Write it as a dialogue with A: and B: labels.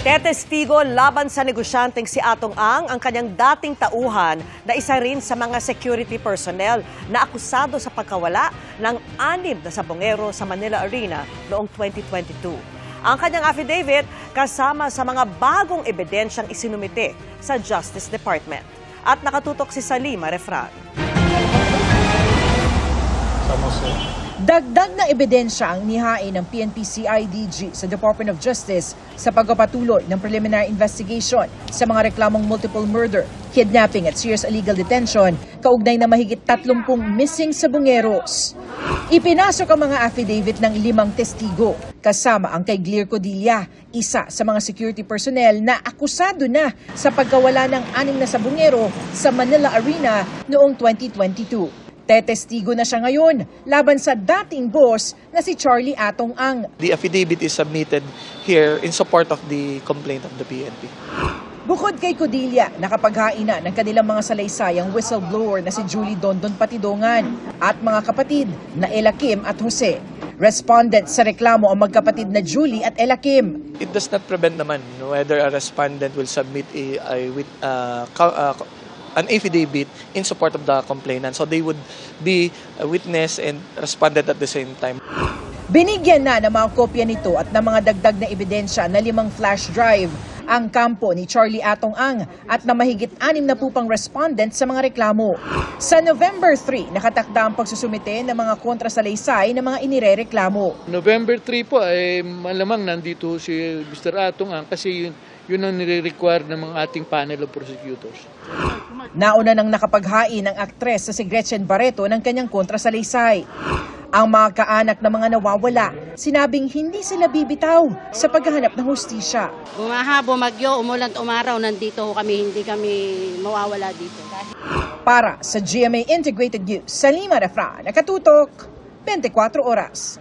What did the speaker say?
A: Tetestigo laban sa negosyanteng si Atong ang kanyang dating tauhan na isa rin sa mga security personnel na akusado sa pagkawala ng 6 na sabongero sa Manila Arena noong 2022. Ang kanyang affidavit kasama sa mga bagong ebidensyang isinumite sa Justice Department. At nakatutok si Salima Refran.
B: Dagdag na ebidensya ang nihain ng PNP-CIDG sa Department of Justice sa pagpapatuloy ng preliminary investigation sa mga reklamong multiple murder, kidnapping at serious illegal detention kaugnay na mahigit 30 missing sabongeros. Ipinasok ang mga affidavit ng 5 testigo, kasama ang kay Glir Codilla, isa sa mga security personnel na akusado na sa pagkawala ng 6 na sabongero sa Manila Arena noong 2022. Tetestigo na siya ngayon laban sa dating boss na si Charlie Atong Ang.
C: The affidavit is submitted here in support of the complaint of the PNP.
B: Bukod kay Codilla, nakapaghain na ng kanilang mga salaysay ang whistleblower na si Julie Dondon Patidongan at mga kapatid na Ella Kim at Jose. Respondent sa reklamo ang magkapatid na Julie at Ella Kim.
C: It does not prevent naman whether a respondent will submit an affidavit in support of the complainant. So they would be a witness and respondent at the same time.
B: Binigyan na ng mga kopya nito at ng mga dagdag na ebidensya na 5 flash drive ang kampo ni Charlie Atong Ang at na mahigit 6 na pupang respondent sa mga reklamo. Sa November 3, nakatakda ang pagsusumite ng mga kontrasalaysay ng mga inirereklamo.
D: November 3 po ay malamang nandito si Mr. Atong Ang kasi yun ang nire-require ng mga ating panel of prosecutors.
B: Nauna nang nakapaghain ng aktres sa si Gretchen Barreto ng kanyang kontrasalaysay. Ang mga kaanak ng mga nawawala, sinabing hindi sila bibitaw sa paghahanap ng hustisya.
E: Bumahabo, magyo, umulan, umaraw, nandito kami, hindi kami mawawala dito.
B: Para sa GMA Integrated News, Salima Refran, nakatutok, 24 oras.